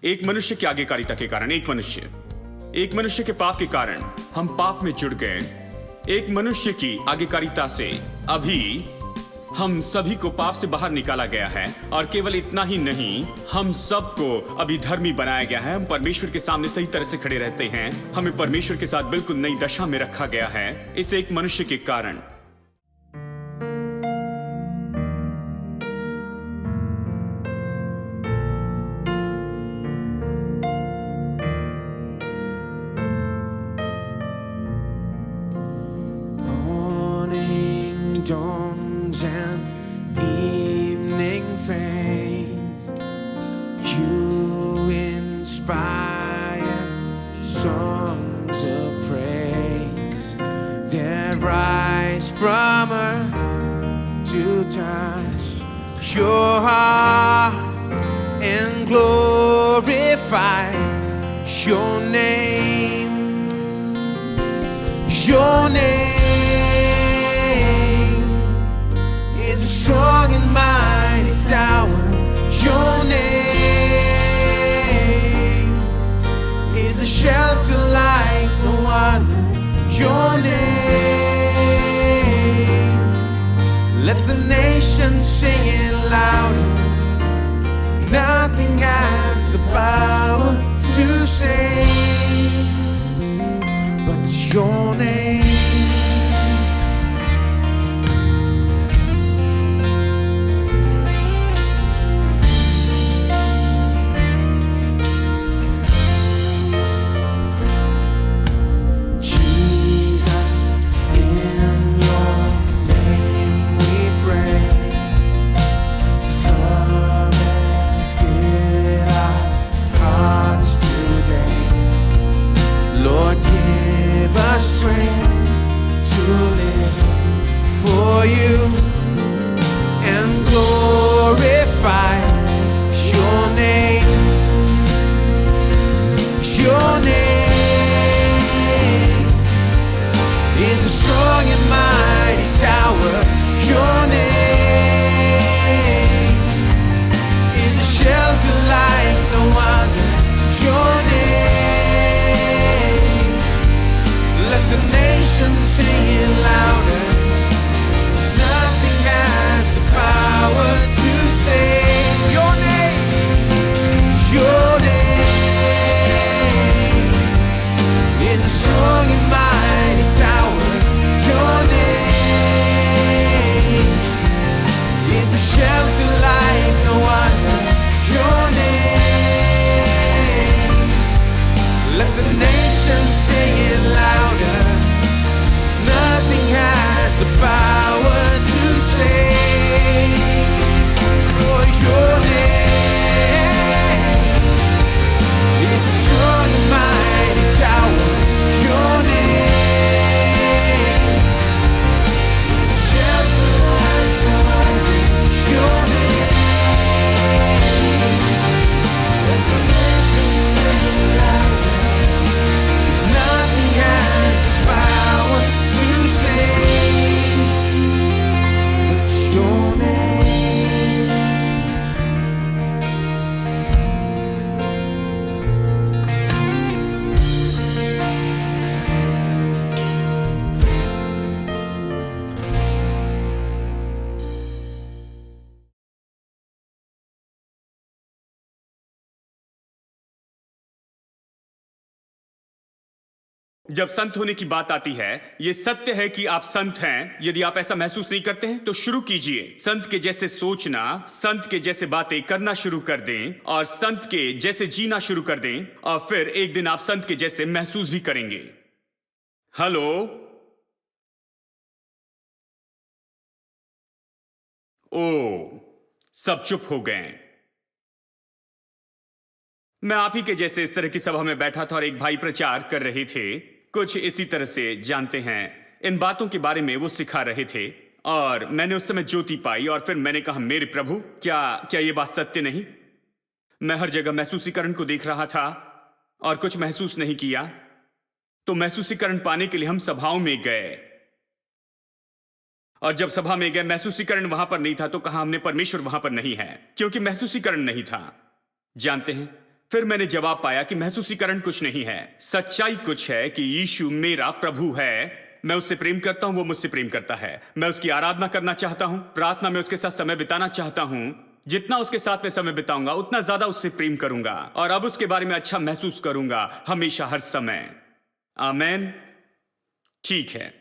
एक मनुष्य की आज्ञाकारिता के कारण एक मनुष्य के पाप के कारण हम पाप में जुड़ गए। एक मनुष्य की आज्ञाकारिता से अभी हम सभी को पाप से बाहर निकाला गया है, और केवल इतना ही नहीं, हम सबको अभी धर्मी बनाया गया है। हम परमेश्वर के सामने सही तरह से खड़े रहते हैं। हमें परमेश्वर के साथ बिल्कुल नई दशा में रखा गया है, इस एक मनुष्य के कारण। Dawns and evening fades, you inspire songs of praise that rise from earth to touch your heart and glorify your name, your name. Strong and mighty tower, your name is a shelter like no other. Your name, let the nations sing it louder. Nothing has the power to save but your name. You and glorify your name. Your name is a strong and mighty tower. Your name is a shelter like no other. Your name, let the nations sing it louder. Power to save your name, your name is a strong and mighty tower. Your name is a shelter like no other. Your name, let the nations sing it louder. Nothing has the power to save. Your name is a strong and mighty tower. Your name is a shelter like no other. Your name, let the nations sing it louder. Nothing has the power to save but your name. जब संत होने की बात आती है, यह सत्य है कि आप संत हैं। यदि आप ऐसा महसूस नहीं करते हैं तो शुरू कीजिए। संत के जैसे सोचना, संत के जैसे बातें करना शुरू कर दें और संत के जैसे जीना शुरू कर दें, और फिर एक दिन आप संत के जैसे महसूस भी करेंगे। हेलो, ओ, सब चुप हो गए। मैं आप ही के जैसे इस तरह की सभा में बैठा था और एक भाई प्रचार कर रहे थे, कुछ इसी तरह से, जानते हैं, इन बातों के बारे में वो सिखा रहे थे, और मैंने उस समय ज्योति पाई और फिर मैंने कहा, मेरे प्रभु, क्या ये बात सत्य नहीं? मैं हर जगह महसूसीकरण को देख रहा था और कुछ महसूस नहीं किया। तो महसूसीकरण पाने के लिए हम सभाओं में गए, और जब सभा में गए महसूसीकरण वहां पर नहीं था, तो कहा हमने परमेश्वर वहां पर नहीं है, क्योंकि महसूसीकरण नहीं था। जानते हैं, फिर मैंने जवाब पाया कि महसूसीकरण कुछ नहीं है, सच्चाई कुछ है कि यीशु मेरा प्रभु है। मैं उससे प्रेम करता हूं, वो मुझसे प्रेम करता है। मैं उसकी आराधना करना चाहता हूं, प्रार्थना में उसके साथ समय बिताना चाहता हूं। जितना उसके साथ में समय बिताऊंगा उतना ज्यादा उससे प्रेम करूंगा और अब उसके बारे में अच्छा महसूस करूंगा, हमेशा, हर समय। आमेन। ठीक है,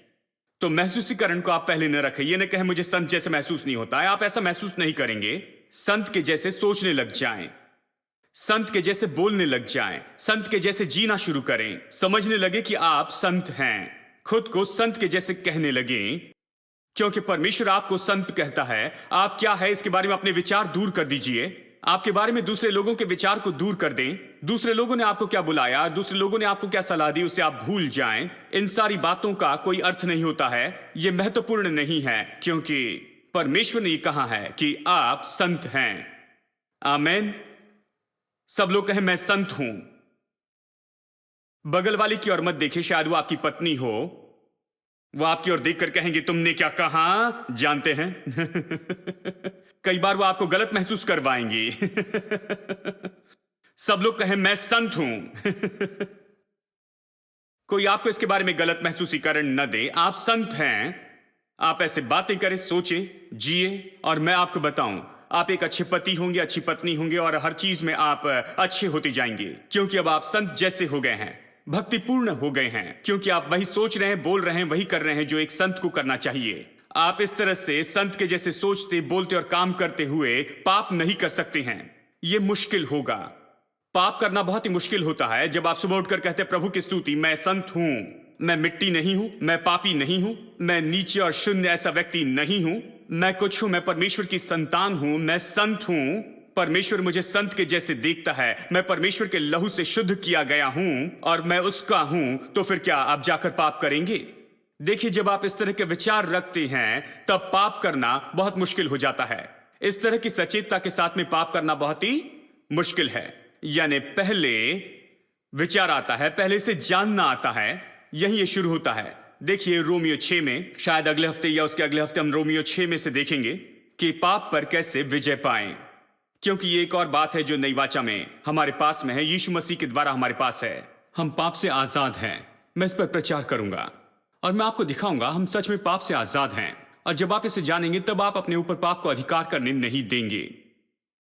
तो महसूसीकरण को आप पहले न रखें। ये न कहें मुझे संत जैसे महसूस नहीं होता है। आप ऐसा महसूस नहीं करेंगे। संत के जैसे सोचने लग जाएं, संत के जैसे बोलने लग जाएं, संत के जैसे जीना शुरू करें, समझने लगे कि आप संत हैं, खुद को संत के जैसे कहने लगे, क्योंकि परमेश्वर आपको संत कहता है। आप क्या है इसके बारे में अपने विचार दूर कर दीजिए। आपके बारे में दूसरे लोगों के विचार को दूर कर दें। दूसरे लोगों ने आपको क्या बुलाया, दूसरे लोगों ने आपको क्या सलाह दी, उसे आप भूल जाएं। इन सारी बातों का कोई अर्थ नहीं होता है, यह महत्वपूर्ण नहीं है, क्योंकि परमेश्वर ने यह कहा है कि आप संत हैं। आमेन। सब लोग कहें मैं संत हूं। बगल वाली की ओर मत देखिए, शायद वो आपकी पत्नी हो। वो आपकी ओर देखकर कहेंगे तुमने क्या कहा, जानते हैं। कई बार वो आपको गलत महसूस करवाएंगी। सब लोग कहें मैं संत हूं। कोई आपको इसके बारे में गलत महसूसीकरण न दे। आप संत हैं। आप ऐसे बातें करें, सोचें, जिए, और मैं आपको बताऊं, आप एक अच्छे पति होंगे, अच्छी पत्नी होंगे, और हर चीज में आप अच्छे होते जाएंगे, क्योंकि अब आप संत जैसे हो गए हैं, भक्तिपूर्ण हो गए हैं, क्योंकि आप वही सोच रहे हैं, बोल रहे हैं, वही कर रहे हैं जो एक संत को करना चाहिए। आप इस तरह से संत के जैसे सोचते, बोलते और काम करते हुए पाप नहीं कर सकते हैं। यह मुश्किल होगा। पाप करना बहुत ही मुश्किल होता है जब आप सुबह उठकर कहते हैं प्रभु की स्तुति, मैं संत हूं, मैं मिट्टी नहीं हूं, मैं पापी नहीं हूं, मैं नीचे और शून्य ऐसा व्यक्ति नहीं हूं, मैं कुछ हूं, मैं परमेश्वर की संतान हूं, मैं संत हूं, परमेश्वर मुझे संत के जैसे देखता है, मैं परमेश्वर के लहू से शुद्ध किया गया हूं और मैं उसका हूं। तो फिर क्या आप जाकर पाप करेंगे? देखिए, जब आप इस तरह के विचार रखते हैं तब पाप करना बहुत मुश्किल हो जाता है। इस तरह की सचेतता के साथ में पाप करना बहुत ही मुश्किल है। यानी पहले विचार आता है, पहले से जानना आता है, यही ये शुरू होता है। देखिए रोमियो 6 में, शायद अगले हफ्ते या उसके अगले हफ्ते हम रोमियो 6 में से देखेंगे कि पाप पर कैसे विजय पाएं, क्योंकि ये एक और बात है जो नई वाचा में हमारे पास में है, यीशु मसीह के द्वारा हमारे पास है। हम पाप से आजाद हैं। मैं इस पर प्रचार करूंगा और मैं आपको दिखाऊंगा हम सच में पाप से आजाद हैं। और जब आप इसे जानेंगे तब आप अपने ऊपर पाप को अधिकार करने नहीं देंगे।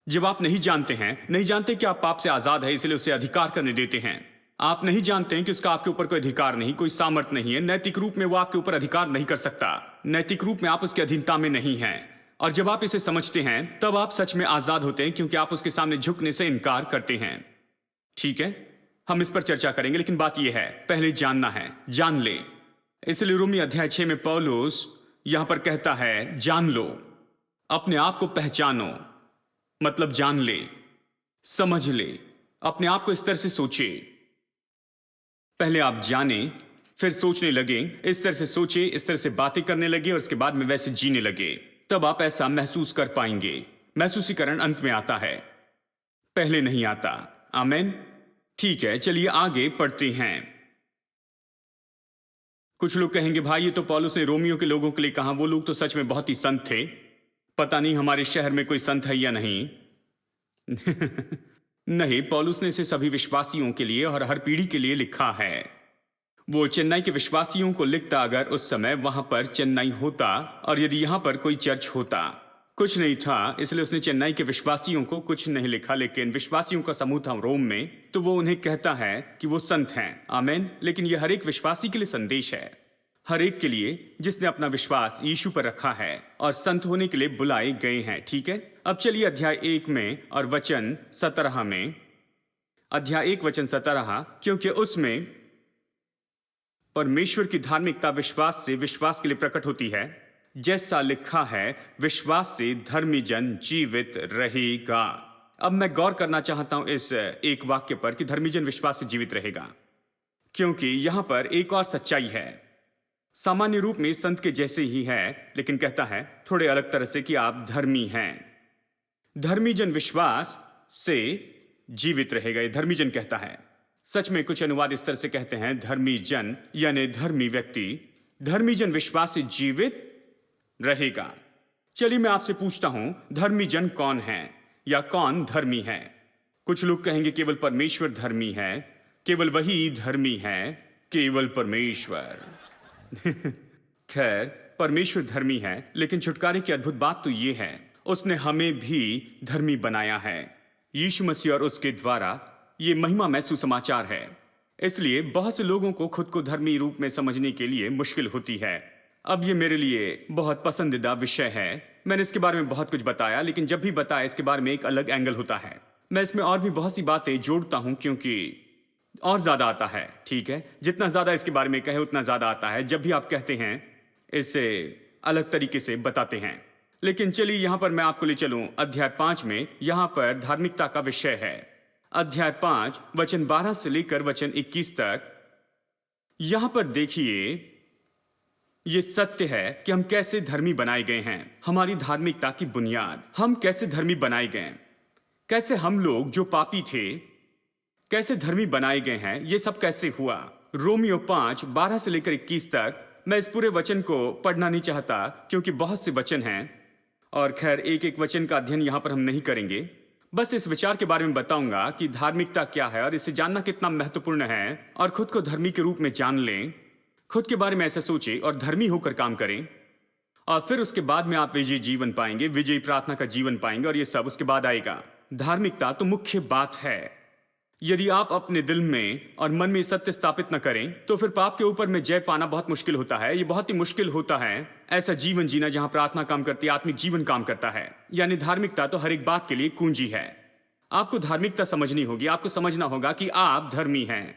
जब आप नहीं जानते हैं, नहीं जानते कि आप पाप से आजाद है, इसलिए उसे अधिकार करने देते हैं। आप नहीं जानते हैं कि उसका आपके ऊपर कोई अधिकार नहीं, कोई सामर्थ नहीं है। नैतिक रूप में वो आपके ऊपर अधिकार नहीं कर सकता। नैतिक रूप में आप उसके अधीनता में नहीं हैं। और जब आप इसे समझते हैं तब आप सच में आजाद होते हैं, क्योंकि आप उसके सामने झुकने से इनकार करते हैं। ठीक है, हम इस पर चर्चा करेंगे, लेकिन बात यह है पहले जानना है, जान ले। इसलिए रोमी अध्याय 6 में पौलुस यहां पर कहता है जान लो, अपने आप को पहचानो, मतलब जान ले, समझ ले, अपने आप को इस तरह से सोचे। पहले आप जाने, फिर सोचने लगे, इस तरह से सोचे, इस तरह से बातें करने लगे और इसके बाद में वैसे जीने लगे, तब आप ऐसा महसूस कर पाएंगे। महसूसीकरण अंत में आता है, पहले नहीं आता। आमेन। ठीक है, चलिए आगे पढ़ते हैं। कुछ लोग कहेंगे भाई ये तो पौलुस ने रोमियो के लोगों के लिए कहा, वो लोग तो सच में बहुत ही संत थे, पता नहीं हमारे शहर में कोई संत है या नहीं। नहीं, पौलुस ने इसे सभी विश्वासियों के लिए और हर पीढ़ी के लिए लिखा है। वो चेन्नई के विश्वासियों को लिखता अगर उस समय वहां पर चेन्नई होता और यदि यहां पर कोई चर्च होता। कुछ नहीं था, इसलिए उसने चेन्नई के विश्वासियों को कुछ नहीं लिखा, लेकिन विश्वासियों का समूह था रोम में, तो वो उन्हें कहता है कि वो संत हैं। आमेन। लेकिन यह हर एक विश्वासी के लिए संदेश है, हर एक के लिए जिसने अपना विश्वास यीशु पर रखा है और संत होने के लिए बुलाए गए हैं। ठीक है, अब चलिए अध्याय 1 में और वचन 17 में। अध्याय 1 वचन 17, क्योंकि उसमें परमेश्वर की धार्मिकता विश्वास से विश्वास के लिए प्रकट होती है, जैसा लिखा है विश्वास से धर्मी जन जीवित रहेगा। अब मैं गौर करना चाहता हूं इस एक वाक्य पर कि धर्मी जन विश्वास से जीवित रहेगा, क्योंकि यहां पर एक और सच्चाई है। सामान्य रूप में संत के जैसे ही है, लेकिन कहता है थोड़े अलग तरह से कि आप धर्मी हैं। धर्मी जन विश्वास से जीवित रहेगा, ये धर्मी जन कहता है। सच में कुछ अनुवाद इस तरह से कहते हैं धर्मी जन यानी धर्मी व्यक्ति, धर्मी जन विश्वास से जीवित रहेगा। चलिए मैं आपसे पूछता हूं धर्मी जन कौन है या कौन धर्मी है? कुछ लोग कहेंगे केवल परमेश्वर धर्मी है, केवल वही धर्मी है, केवल परमेश्वर। खैर, परमेश्वर धर्मी है, लेकिन छुटकारे की अद्भुत बात तो ये है, उसने हमें भी धर्मी बनाया है। यीशु मसीह और उसके द्वारा ये महिमामय सुसमाचार है। इसलिए बहुत से लोगों को खुद को धर्मी रूप में समझने के लिए मुश्किल होती है। अब ये मेरे लिए बहुत पसंदीदा विषय है। मैंने इसके बारे में बहुत कुछ बताया, लेकिन जब भी बताया इसके बारे में एक अलग एंगल होता है। मैं इसमें और भी बहुत सी बातें जोड़ता हूं क्योंकि और ज्यादा आता है। ठीक है, जितना ज्यादा इसके बारे में कहे उतना ज्यादा आता है। जब भी आप कहते हैं इसे अलग तरीके से बताते हैं। लेकिन चलिए यहां पर मैं आपको ले चलूं अध्याय 5 में। यहां पर धार्मिकता का विषय है। अध्याय 5 वचन 12 से लेकर वचन 21 तक। यहां पर देखिए, यह सत्य है कि हम कैसे धर्मी बनाए गए हैं। हमारी धार्मिकता की बुनियाद, हम कैसे धर्मी बनाए गए, कैसे हम लोग जो पापी थे कैसे धर्मी बनाए गए हैं, यह सब कैसे हुआ। रोमियो 5 12 से लेकर 21 तक। मैं इस पूरे वचन को पढ़ना नहीं चाहता क्योंकि बहुत से वचन हैं और खैर एक एक वचन का अध्ययन यहां पर हम नहीं करेंगे। बस इस विचार के बारे में बताऊंगा कि धार्मिकता क्या है और इसे जानना कितना महत्वपूर्ण है, और खुद को धर्मी के रूप में जान लें। खुद के बारे में ऐसा सोचें और धर्मी होकर काम करें, और फिर उसके बाद में आप विजयी जीवन पाएंगे, विजयी प्रार्थना का जीवन पाएंगे, और ये सब उसके बाद आएगा। धार्मिकता तो मुख्य बात है। यदि आप अपने दिल में और मन में सत्य स्थापित न करें तो फिर पाप के ऊपर में जय पाना बहुत मुश्किल होता है। ये बहुत ही मुश्किल होता है ऐसा जीवन जीना जहां प्रार्थना काम करती है, आत्मिक जीवन काम करता है। यानी धार्मिकता तो हर एक बात के लिए कुंजी है। आपको धार्मिकता समझनी होगी, आपको समझना होगा कि आप धर्मी हैं।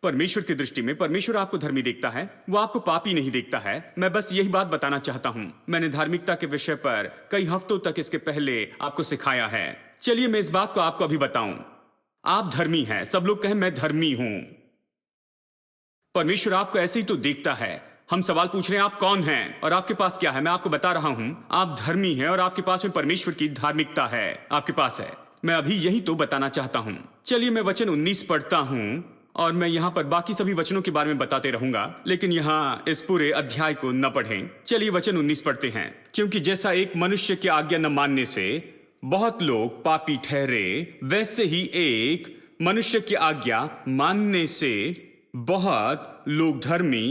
परमेश्वर की दृष्टि में परमेश्वर आपको धर्मी देखता है, वो आपको पापी नहीं देखता है। मैं बस यही बात बताना चाहता हूं। मैंने धार्मिकता के विषय पर कई हफ्तों तक इसके पहले आपको सिखाया है। चलिए मैं इस बात को आपको अभी बताऊं। आप धर्मी हैं। सब लोग कहें मैं धर्मी हूं। परमेश्वर आपको ऐसे ही तो देखता है। हम सवाल पूछ रहे हैं आप कौन हैं और आपके पास क्या है। मैं आपको बता रहा हूं आप धर्मी हैं और आपके पास में परमेश्वर की धार्मिकता है, आपके पास है। मैं अभी यही तो बताना चाहता हूं। चलिए मैं वचन 19 पढ़ता हूं और मैं यहां पर बाकी सभी वचनों के बारे में बताते रहूंगा, लेकिन यहां इस पूरे अध्याय को न पढ़ें। चलिए वचन 19 पढ़ते हैं। क्योंकि जैसा एक मनुष्य की आज्ञा न मानने से बहुत लोग पापी ठहरे, वैसे ही एक मनुष्य की आज्ञा मानने से बहुत लोग धर्मी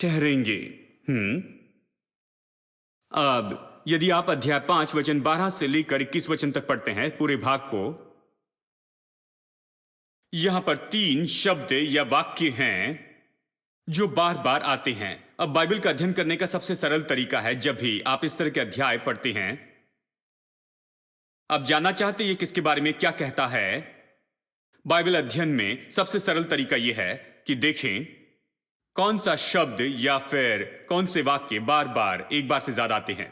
ठहरेंगे। अब यदि आप अध्याय 5 वचन 12 से लेकर 21 वचन तक पढ़ते हैं पूरे भाग को, यहां पर 3 शब्द या वाक्य हैं जो बार बार आते हैं। अब बाइबल का अध्ययन करने का सबसे सरल तरीका है, जब भी आप इस तरह के अध्याय पढ़ते हैं, अब जानना चाहते ये किसके बारे में क्या कहता है। बाइबल अध्ययन में सबसे सरल तरीका यह है कि देखें कौन सा शब्द या फिर कौन से वाक्य बार बार एक बार से ज्यादा आते हैं।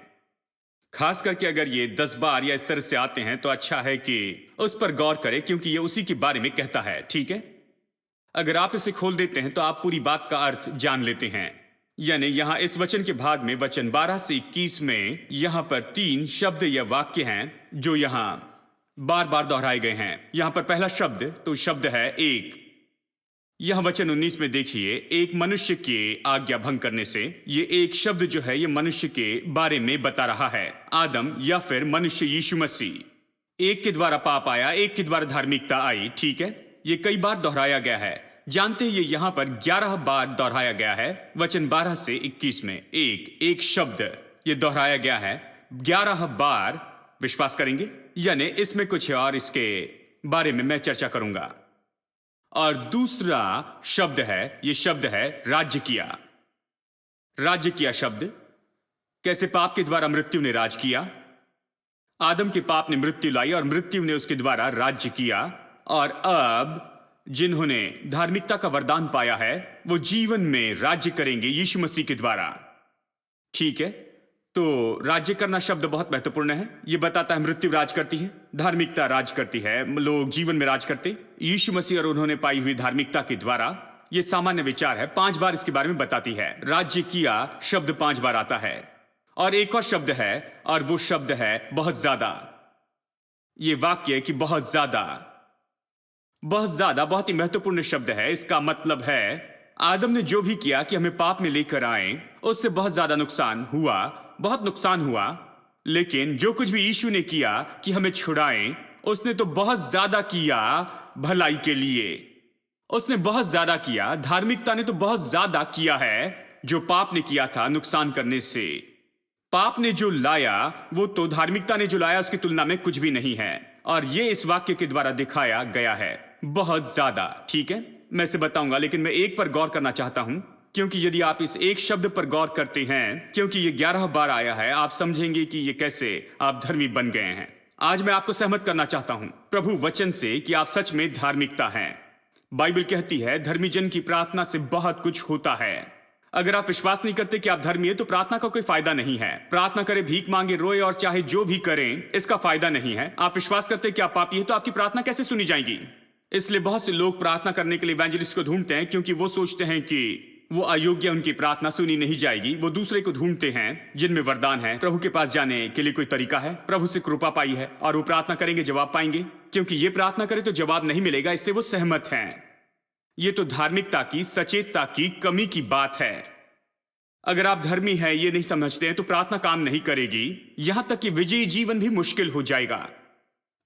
खास करके अगर ये 10 बार या इस तरह से आते हैं तो अच्छा है कि उस पर गौर करें, क्योंकि ये उसी के बारे में कहता है। ठीक है, अगर आप इसे खोल देते हैं तो आप पूरी बात का अर्थ जान लेते हैं। यानी यहां इस वचन के भाग में वचन 12 से 21 में यहां पर 3 शब्द या वाक्य हैं जो यहां बार बार दोहराए गए हैं। यहां पर पहला शब्द तो शब्द है एक। यहां वचन 19 में देखिए, एक मनुष्य के आज्ञा भंग करने से, ये एक शब्द जो है ये मनुष्य के बारे में बता रहा है। आदम या फिर मनुष्य यीशु मसीह, एक के द्वारा पाप आया, एक के द्वारा धार्मिकता आई। ठीक है, ये कई बार दोहराया गया है। जानते हैं ये यहां पर 11 बार दोहराया गया है। वचन 12 से 21 में एक शब्द ये दोहराया गया है 11 बार। विश्वास करेंगे? यानी इसमें कुछ है और इसके बारे में मैं चर्चा करूंगा। और दूसरा शब्द है, ये शब्द है राज्य किया। राज्य किया शब्द, कैसे पाप के द्वारा मृत्यु ने राज किया। आदम के पाप ने मृत्यु लाई और मृत्यु ने उसके द्वारा राज्य किया। और अब जिन्होंने धार्मिकता का वरदान पाया है वो जीवन में राज्य करेंगे यीशु मसीह के द्वारा। ठीक है, तो राज्य करना शब्द बहुत महत्वपूर्ण है। यह बताता है मृत्यु राज करती है, धार्मिकता राज करती है, लोग जीवन में राज करते यीशु मसीह और उन्होंने पाई हुई धार्मिकता के द्वारा। यह सामान्य विचार है। 5 बार इसके बारे में बताती है। राज्य किया शब्द 5 बार आता है। और एक और शब्द है और वो शब्द है बहुत ज्यादा। ये वाक्य कि बहुत ज्यादा बहुत ही महत्वपूर्ण शब्द है। इसका मतलब है आदम ने जो भी किया कि हमें पाप में लेकर आए, उससे बहुत ज्यादा नुकसान हुआ, बहुत नुकसान हुआ। लेकिन जो कुछ भी यीशु ने किया कि हमें छुड़ाएं, उसने तो बहुत ज्यादा किया भलाई के लिए, उसने बहुत ज्यादा किया। धार्मिकता ने तो बहुत ज्यादा किया है जो पाप ने किया था नुकसान करने से। पाप ने जो लाया वो तो धार्मिकता ने जो लाया उसकी तुलना में कुछ भी नहीं है, और ये इस वाक्य के द्वारा दिखाया गया है बहुत ज्यादा। ठीक है, मैं इसे बताऊंगा, लेकिन मैं एक पर गौर करना चाहता हूं, क्योंकि यदि आप इस एक शब्द पर गौर करते हैं, क्योंकि ये 11 बार आया है, आप समझेंगे कि ये कैसे आप धर्मी बन गए हैं। आज मैं आपको सहमत करना चाहता हूं प्रभु वचन से कि आप सच में धार्मिकता हैं। बाइबल कहती है धर्मी जन की प्रार्थना से बहुत कुछ होता है। अगर आप विश्वास नहीं करते कि आप धर्मी हैं, तो प्रार्थना का कोई फायदा नहीं है। प्रार्थना करें, भीख मांगे, रोए और चाहे जो भी करें, इसका फायदा नहीं है। आप विश्वास करते कि आप पापी हैं, तो आपकी प्रार्थना कैसे सुनी जाएगी? इसलिए बहुत से लोग प्रार्थना करने के लिए इवेंजलिस्ट को ढूंढते हैं, क्योंकि वो सोचते हैं कि वो अयोग्य, उनकी प्रार्थना सुनी नहीं जाएगी। वो दूसरे को ढूंढते हैं जिनमें वरदान है। प्रभु के पास जाने के लिए कोई तरीका है, प्रभु से कृपा पाई है, और वो प्रार्थना करेंगे, जवाब पाएंगे। क्योंकि ये प्रार्थना करे तो जवाब नहीं मिलेगा, इससे वो सहमत हैं। ये तो धार्मिकता की, सचेतता की कमी की बात है। अगर आप धर्मी हैं, ये नहीं समझते हैं, तो प्रार्थना काम नहीं करेगी, यहां तक कि विजयी जीवन भी मुश्किल हो जाएगा।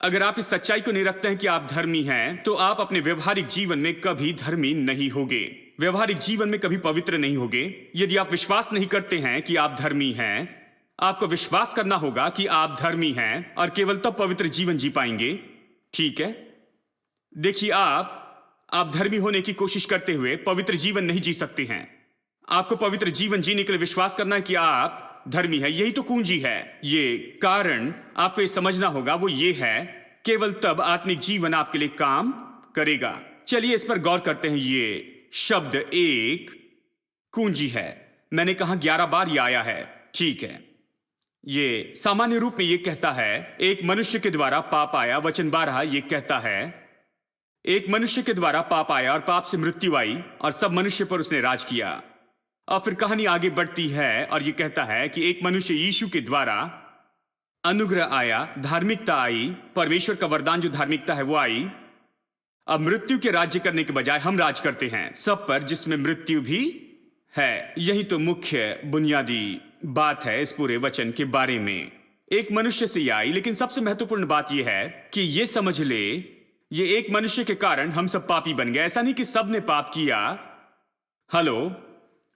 अगर आप इस सच्चाई को नहीं रखते हैं कि आप धर्मी हैं, तो आप अपने व्यवहारिक जीवन में कभी धर्मी नहीं होगे, व्यवहारिक जीवन में कभी पवित्र नहीं होगे। यदि आप विश्वास नहीं करते हैं कि आप धर्मी हैं, आपको विश्वास करना होगा कि आप धर्मी हैं, और केवल तब पवित्र जीवन जी पाएंगे। ठीक है, देखिए, आप धर्मी होने की कोशिश करते हुए पवित्र जीवन नहीं जी सकते हैं। आपको पवित्र जीवन जीने के लिए विश्वास करना है कि आप धर्मी है। यही तो कुंजी है। ये कारण आपको ये समझना होगा, वो ये है, केवल तब आत्मिक जीवन आपके लिए काम करेगा। चलिए इस पर गौर करते हैं। ये शब्द एक कुंजी है। मैंने कहा 11 बार ये आया है। ठीक है, ये सामान्य रूप में ये कहता है एक मनुष्य के द्वारा पाप आया। वचन 12 ये कहता है एक मनुष्य के द्वारा पाप आया और पाप से मृत्यु आई, और सब मनुष्य पर उसने राज किया। और फिर कहानी आगे बढ़ती है और ये कहता है कि एक मनुष्य यीशु के द्वारा अनुग्रह आया, धार्मिकता आई, परमेश्वर का वरदान जो धार्मिकता है वो आई। अब मृत्यु के राज्य करने के बजाय हम राज करते हैं सब पर, जिसमें मृत्यु भी है। यही तो मुख्य बुनियादी बात है इस पूरे वचन के बारे में। एक मनुष्य से आई, लेकिन सबसे महत्वपूर्ण बात यह है कि ये समझ ले, ये एक मनुष्य के कारण हम सब पापी बन गए। ऐसा नहीं कि सब ने पाप किया। हेलो,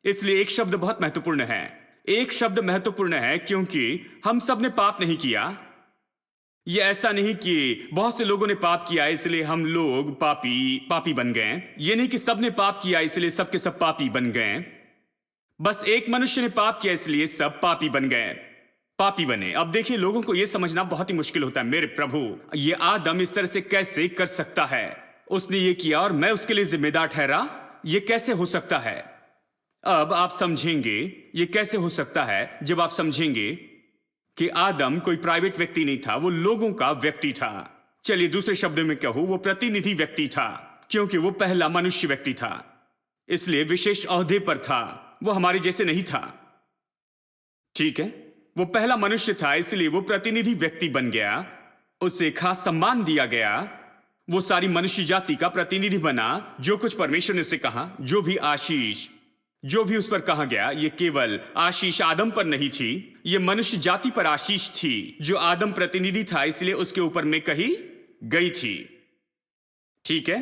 इसलिए एक शब्द बहुत महत्वपूर्ण है। एक शब्द महत्वपूर्ण है क्योंकि हम सब ने पाप नहीं किया। ये ऐसा नहीं कि बहुत से लोगों ने पाप किया इसलिए हम लोग पापी बन गए। ये नहीं कि सब ने पाप किया इसलिए सब के सब पापी बन गए। बस एक मनुष्य ने पाप किया इसलिए सब पापी बन गए, पापी बने। अब देखिए, लोगों को यह समझना बहुत ही मुश्किल होता है। मेरे प्रभु, ये आदम इस तरह से कैसे कर सकता है? उसने ये किया और मैं उसके लिए जिम्मेदार ठहरा। ये कैसे हो सकता है? अब आप समझेंगे ये कैसे हो सकता है जब आप समझेंगे कि आदम कोई प्राइवेट व्यक्ति नहीं था, वो लोगों का व्यक्ति था। चलिए दूसरे शब्दों में कहूं, वो प्रतिनिधि व्यक्ति था, क्योंकि वो पहला मनुष्य व्यक्ति था, इसलिए विशेष ओहदे पर था। वो हमारे जैसे नहीं था। ठीक है, वो पहला मनुष्य था, इसलिए वो प्रतिनिधि व्यक्ति बन गया। उसे खास सम्मान दिया गया। वो सारी मनुष्य जाति का प्रतिनिधि बना। जो कुछ परमेश्वर ने उसे कहा, जो भी आशीष, जो भी उस पर कहा गया, ये केवल आशीष आदम पर नहीं थी, ये मनुष्य जाति पर आशीष थी। जो आदम प्रतिनिधि था इसलिए उसके ऊपर में कही गई थी। ठीक है,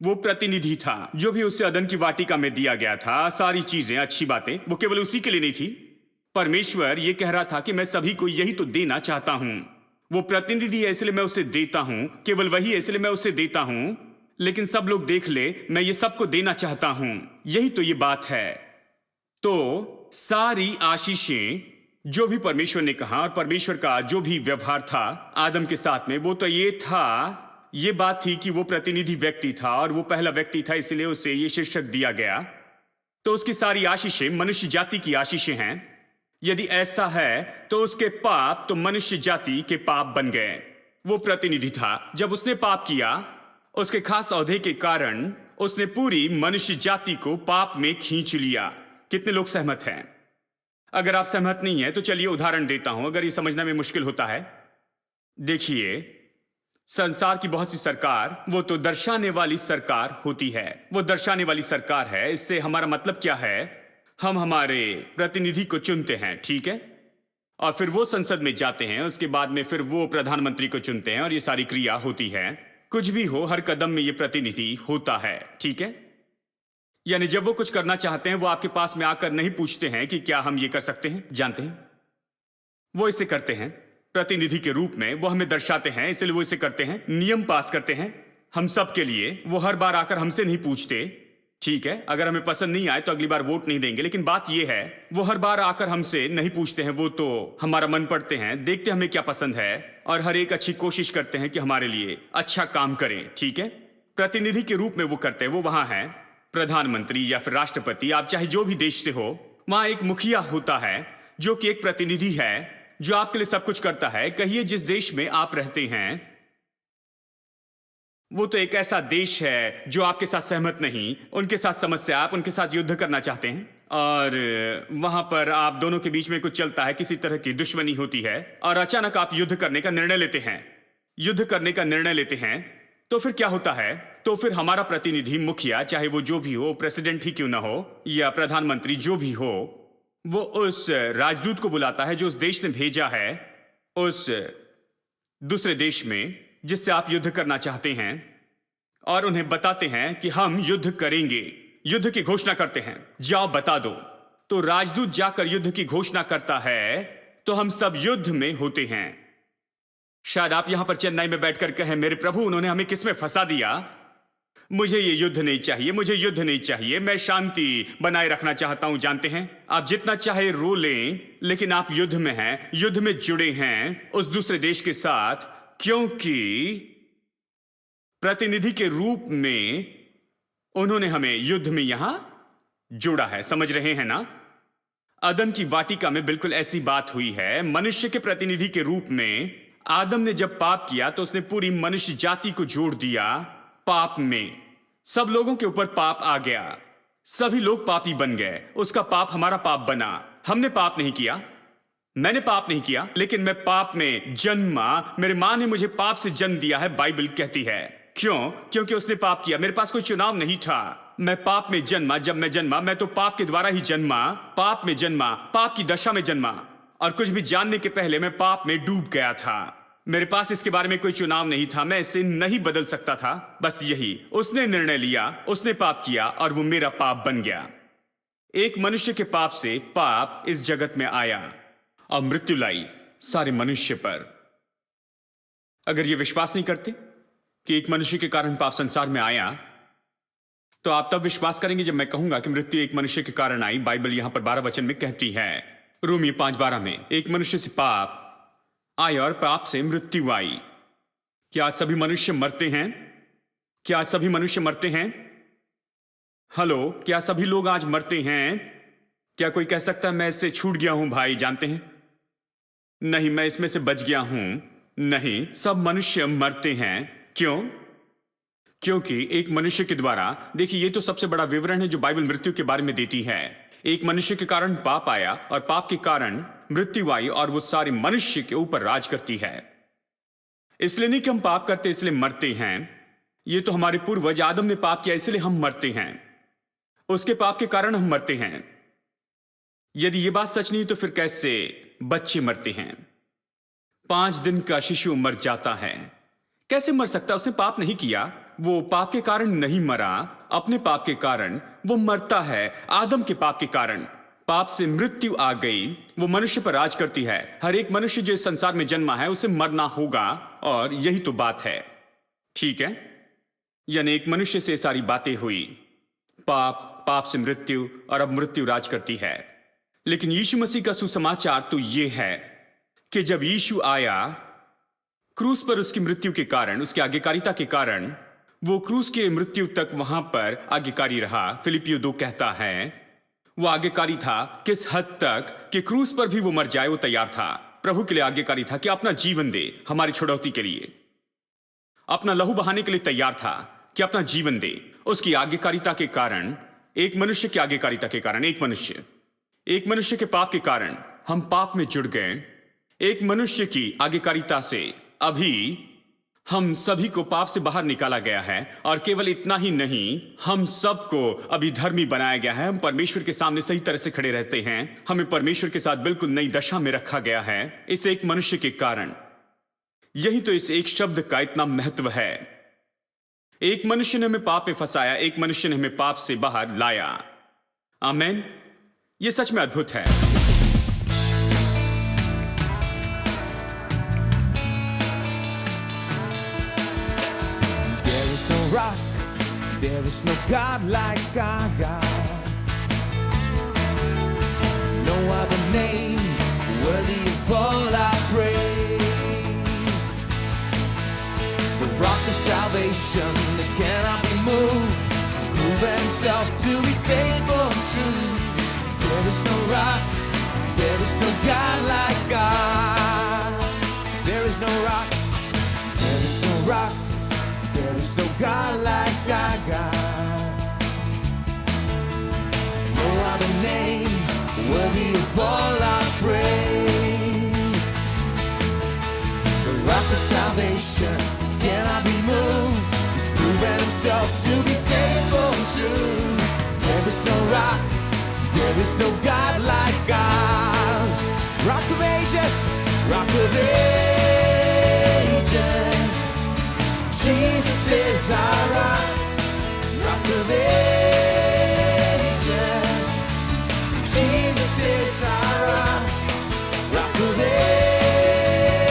वो प्रतिनिधि था। जो भी उससे अदन की वाटिका में दिया गया था, सारी चीजें, अच्छी बातें, वो केवल उसी के लिए नहीं थी। परमेश्वर ये कह रहा था कि मैं सभी को यही तो देना चाहता हूं। वो प्रतिनिधि है इसलिए मैं उसे देता हूं, केवल वही है इसलिए मैं उसे देता हूं। लेकिन सब लोग देख ले, मैं ये सबको देना चाहता हूं। यही तो ये बात है। तो सारी आशीषें जो भी परमेश्वर ने कहा और परमेश्वर का जो भी व्यवहार था आदम के साथ में, वो तो ये था, ये बात थी कि वो प्रतिनिधि व्यक्ति था और वो पहला व्यक्ति था, इसलिए उसे ये शीर्षक दिया गया। तो उसकी सारी आशीषें मनुष्य जाति की आशीषें हैं। यदि ऐसा है तो उसके पाप तो मनुष्य जाति के पाप बन गए। वो प्रतिनिधि था। जब उसने पाप किया, उसके खास ओहदे के कारण उसने पूरी मनुष्य जाति को पाप में खींच लिया। कितने लोग सहमत हैं? अगर आप सहमत नहीं हैं तो चलिए उदाहरण देता हूं, अगर ये समझना में मुश्किल होता है। देखिए, संसार की बहुत सी सरकार, वो तो दर्शाने वाली सरकार होती है। वो दर्शाने वाली सरकार है। इससे हमारा मतलब क्या है? हम हमारे प्रतिनिधि को चुनते हैं, ठीक है? और फिर वो संसद में जाते हैं, उसके बाद में फिर वो प्रधानमंत्री को चुनते हैं और ये सारी क्रिया होती है। कुछ भी हो, हर कदम में ये प्रतिनिधि होता है, ठीक है? यानी जब वो कुछ करना चाहते हैं वो आपके पास में आकर नहीं पूछते हैं कि क्या हम ये कर सकते हैं, जानते हैं? वो इसे करते हैं प्रतिनिधि के रूप में, वो हमें दर्शाते हैं, इसलिए वो इसे करते हैं, नियम पास करते हैं हम सब के लिए। वो हर बार आकर हमसे नहीं पूछते, ठीक है? अगर हमें पसंद नहीं आए तो अगली बार वोट नहीं देंगे, लेकिन बात यह है वो हर बार आकर हमसे नहीं पूछते हैं, वो तो हमारा मन पढ़ते हैं, देखते हमें क्या पसंद है और हर एक अच्छी कोशिश करते हैं कि हमारे लिए अच्छा काम करें, ठीक है? प्रतिनिधि के रूप में वो करते हैं। वो वहां है प्रधानमंत्री या फिर राष्ट्रपति, आप चाहे जो भी देश से हो, वहां एक मुखिया होता है जो कि एक प्रतिनिधि है जो आपके लिए सब कुछ करता है। कहिए जिस देश में आप रहते हैं वो तो एक ऐसा देश है जो आपके साथ सहमत नहीं, उनके साथ समस्या, आप उनके साथ युद्ध करना चाहते हैं और वहां पर आप दोनों के बीच में कुछ चलता है, किसी तरह की दुश्मनी होती है और अचानक आप युद्ध करने का निर्णय लेते हैं, युद्ध करने का निर्णय लेते हैं। तो फिर क्या होता है? तो फिर हमारा प्रतिनिधि, मुखिया, चाहे वो जो भी हो, प्रेसिडेंट ही क्यों ना हो या प्रधानमंत्री जो भी हो, वो उस राजदूत को बुलाता है जो उस देश ने भेजा है उस दूसरे देश में जिससे आप युद्ध करना चाहते हैं, और उन्हें बताते हैं कि हम युद्ध करेंगे, युद्ध की घोषणा करते हैं, जाओ बता दो। तो राजदूत जाकर युद्ध की घोषणा करता है तो हम सब युद्ध में होते हैं। शायद आप यहां पर चेन्नई में बैठकर कहें, मेरे प्रभु उन्होंने हमें किसमें फंसा दिया, मुझे ये युद्ध नहीं चाहिए, मुझे युद्ध नहीं चाहिए, मैं शांति बनाए रखना चाहता हूं। जानते हैं, आप जितना चाहे रो लें, लेकिन आप युद्ध में हैं, युद्ध में जुड़े हैं उस दूसरे देश के साथ, क्योंकि प्रतिनिधि के रूप में उन्होंने हमें युद्ध में यहां जोड़ा है। समझ रहे हैं ना? अदन की वाटिका में बिल्कुल ऐसी बात हुई है। मनुष्य के प्रतिनिधि के रूप में आदम ने जब पाप किया तो उसने पूरी मनुष्य जाति को जोड़ दिया पाप में। सब लोगों के ऊपर पाप आ गया, सभी लोग पापी बन गए, उसका पाप हमारा पाप बना। हमने पाप नहीं किया, मैंने पाप नहीं किया, लेकिन मैं पाप में जन्मा, मेरे मां ने मुझे पाप से जन्म दिया है, बाइबल कहती है। क्यों? क्योंकि उसने पाप किया, मेरे पास कोई चुनाव नहीं था, मैं पाप में जन्मा। जब मैं जन्मा, मैं तो पाप के द्वारा ही जन्मा, पाप में जन्मा, पाप की दशा में जन्मा, और कुछ भी जानने के पहले मैं पाप में डूब गया था। मेरे पास इसके बारे में कोई चुनाव नहीं था, मैं इसे नहीं बदल सकता था। बस यही, उसने निर्णय लिया, उसने पाप किया और वो मेरा पाप बन गया। एक मनुष्य के पाप से पाप इस जगत में आया और मृत्यु लाई सारे मनुष्य पर। अगर ये विश्वास नहीं करते कि एक मनुष्य के कारण पाप संसार में आया, तो आप तब विश्वास करेंगे जब मैं कहूंगा कि मृत्यु एक मनुष्य के कारण आई। बाइबल यहां पर 12 वचन में कहती है, रोमी 5:12 में, एक मनुष्य से पाप आया और पाप से मृत्यु आई। क्या आज सभी मनुष्य मरते हैं? क्या आज सभी मनुष्य मरते हैं? हेलो, क्या सभी लोग आज मरते हैं? क्या कोई कह सकता है मैं इससे छूट गया हूं भाई? जानते हैं, नहीं, मैं इसमें से बच गया हूं। नहीं, सब मनुष्य मरते हैं। क्यों? क्योंकि एक मनुष्य के द्वारा, देखिए ये तो सबसे बड़ा विवरण है जो बाइबल मृत्यु के बारे में देती है। एक मनुष्य के कारण पाप आया और पाप के कारण मृत्यु आई और वो सारे मनुष्य के ऊपर राज करती है। इसलिए नहीं कि हम पाप करते इसलिए मरते हैं, ये तो हमारे पूर्वज आदम ने पाप किया इसलिए हम मरते हैं, उसके पाप के कारण हम मरते हैं। यदि ये बात सच नहीं तो फिर कैसे बच्चे मरते हैं? 5 दिन का शिशु मर जाता है, कैसे मर सकता है? उसने पाप नहीं किया, वो पाप के कारण नहीं मरा, अपने पाप के कारण वो मरता है। आदम के पाप के कारण पाप से मृत्यु आ गई, वो मनुष्य पर राज करती है। हर एक मनुष्य जो इस संसार में जन्मा है उसे मरना होगा, और यही तो बात है, ठीक है? यानी एक मनुष्य से सारी बातें हुई, पाप, पाप से मृत्यु, और अब मृत्यु राज करती है। लेकिन यीशु मसीह का सुसमाचार तो ये है कि जब यीशु आया क्रूस पर, उसकी मृत्यु के कारण, उसकी आज्ञाकारिता के कारण, वो क्रूस के मृत्यु तक वहां पर आज्ञाकारी रहा। फिलिपियो 2 कहता है वो आज्ञाकारी था किस हद तक कि क्रूस पर भी वो मर जाए, वो तैयार था। प्रभु के लिए आज्ञाकारी था कि अपना जीवन दे हमारी छुड़ौती के लिए, अपना लहू बहाने के लिए तैयार था कि अपना जीवन दे। उसकी आज्ञाकारिता के कारण, एक मनुष्य की आज्ञाकारिता के कारण, एक मनुष्य के पाप के कारण हम पाप में जुड़ गए। एक मनुष्य की आज्ञाकारिता से अभी हम सभी को पाप से बाहर निकाला गया है और केवल इतना ही नहीं, हम सबको अभी धर्मी बनाया गया है। हम परमेश्वर के सामने सही तरह से खड़े रहते हैं। हमें परमेश्वर के साथ बिल्कुल नई दशा में रखा गया है इस एक मनुष्य के कारण। यही तो इस एक शब्द का इतना महत्व है। एक मनुष्य ने हमें पाप में फंसाया, एक मनुष्य ने हमें पाप से बाहर लाया। आमीन। यह सच में अद्भुत है। Rock, there is no God like our God. No other name worthy of all our praise. The rock of salvation that cannot be moved has proven himself to be faithful and true. There is no rock, there is no God like God. There is no rock, there is no rock. There is no God like our God. No other name worthy of all our praise. The rock of salvation cannot be moved. He's proven himself to be faithful and true. There is no rock, there is no God like ours. Rock of ages, rock of ages. Jesus is our rock, rock of ages. Jesus is our rock, rock of ages.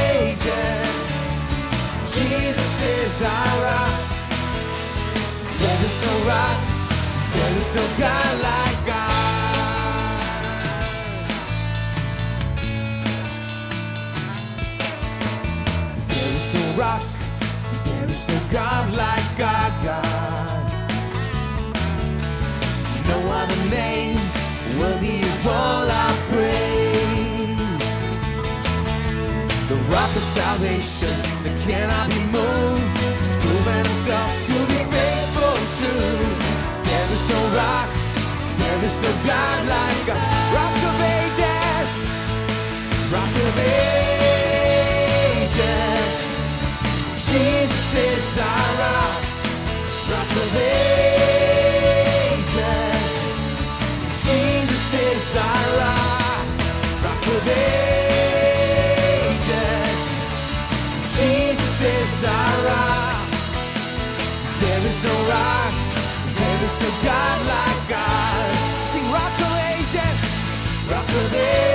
Jesus is our rock. There is no rock, there is no God like God. There is no rock, there is no God like our God. No other name worthy of all our praise. The rock of salvation that cannot be moved has proven himself to be faithful and true. There is no rock, there is no God like our rock of ages, rock of ages. Jesus is our rock, rock of ages. Jesus is our rock, rock of ages. Jesus is our rock. There is no rock, there is no God like God. Sing rock of ages, rock of ages.